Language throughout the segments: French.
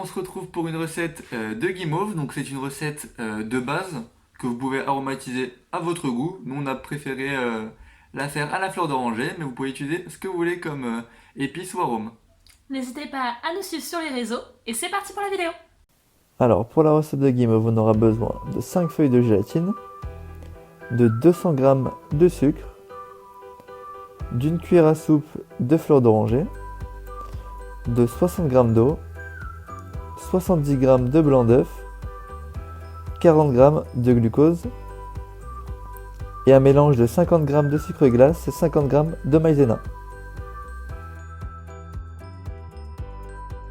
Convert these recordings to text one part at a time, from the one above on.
se retrouve pour une recette de guimauve. Donc c'est une recette de base que vous pouvez aromatiser à votre goût. Nous on a préféré la faire à la fleur d'oranger, mais vous pouvez utiliser ce que vous voulez comme épices ou arômes. N'hésitez pas à nous suivre sur les réseaux et c'est parti pour la vidéo. Alors, pour la recette de guimauve, on aura besoin de 5 feuilles de gélatine, de 200 g de sucre, d'une cuillère à soupe de fleur d'oranger, de 60 g d'eau, 70 g de blanc d'œuf, 40 g de glucose et un mélange de 50 g de sucre glace et 50 g de maïzena.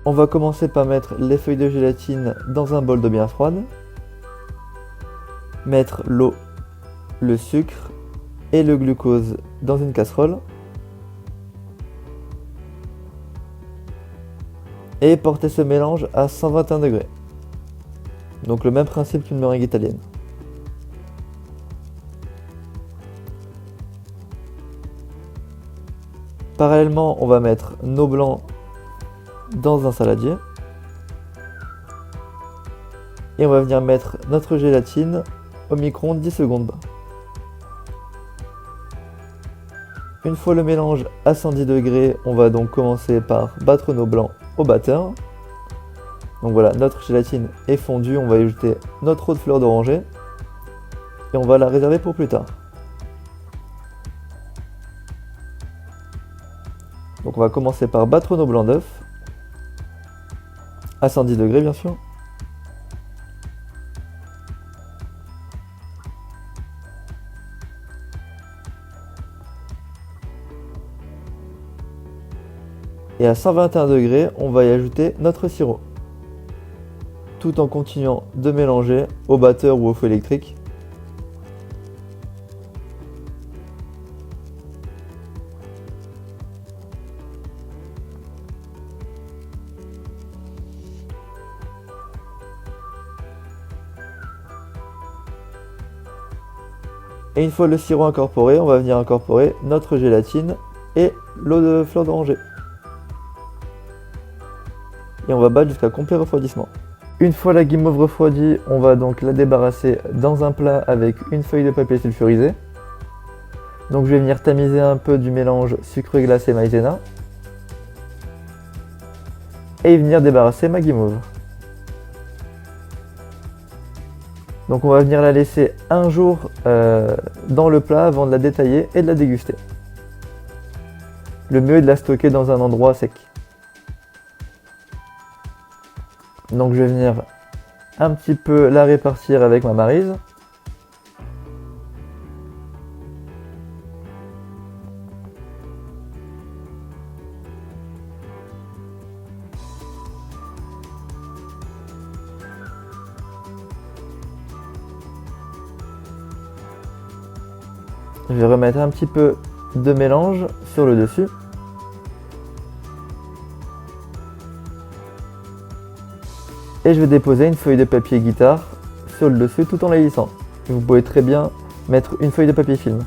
On va commencer par mettre les feuilles de gélatine dans un bol d'eau bien froide, mettre l'eau, le sucre et le glucose dans une casserole et porter ce mélange à 121 degrés. Donc le même principe qu'une meringue italienne. Parallèlement, on va mettre nos blancs dans un saladier et on va venir mettre notre gélatine au micro-ondes 10 secondes. Une fois le mélange à 110 degrés, on va donc commencer par battre nos blancs au batteur. Donc voilà, notre gélatine est fondue, on va ajouter notre eau de fleur d'oranger et on va la réserver pour plus tard. Donc on va commencer par battre nos blancs d'œufs à 110 degrés bien sûr. Et à 121 degrés, on va y ajouter notre sirop. Tout en continuant de mélanger au batteur ou au feu électrique. Et une fois le sirop incorporé, on va venir incorporer notre gélatine et l'eau de fleur d'oranger. Et on va battre jusqu'à complet refroidissement. Une fois la guimauve refroidie, on va donc la débarrasser dans un plat avec une feuille de papier sulfurisé. Donc je vais venir tamiser un peu du mélange sucre glace et maïzena. Et venir débarrasser ma guimauve. Donc on va venir la laisser un jour dans le plat avant de la détailler et de la déguster. Le mieux est de la stocker dans un endroit sec. Donc je vais venir un petit peu la répartir avec ma maryse. Je vais remettre un petit peu de mélange sur le dessus. Et je vais déposer une feuille de papier guitare sur le dessus tout en la lissant. Vous pouvez très bien mettre une feuille de papier film.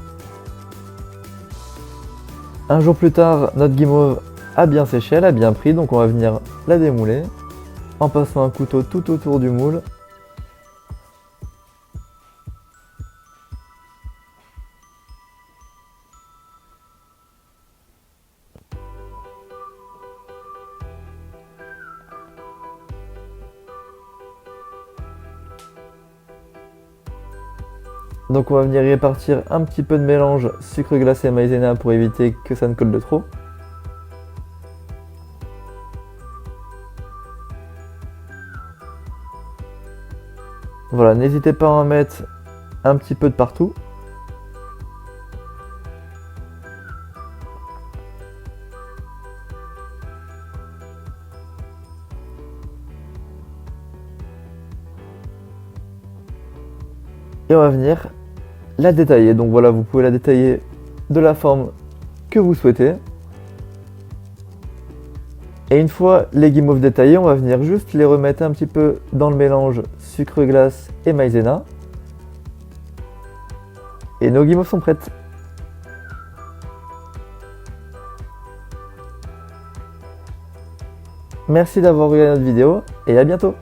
Un jour plus tard, notre guimauve a bien séché, elle a bien pris, donc on va venir la démouler en passant un couteau tout autour du moule. Donc on va venir répartir un petit peu de mélange sucre glacé et maïzena pour éviter que ça ne colle de trop. Voilà, n'hésitez pas à en mettre un petit peu de partout. Et on va venir la détailler. Donc voilà, vous pouvez la détailler de la forme que vous souhaitez. Et une fois les guimauves détaillées, on va venir juste les remettre un petit peu dans le mélange sucre glace et maïzena. Et nos guimauves sont prêtes. Merci d'avoir regardé notre vidéo et à bientôt.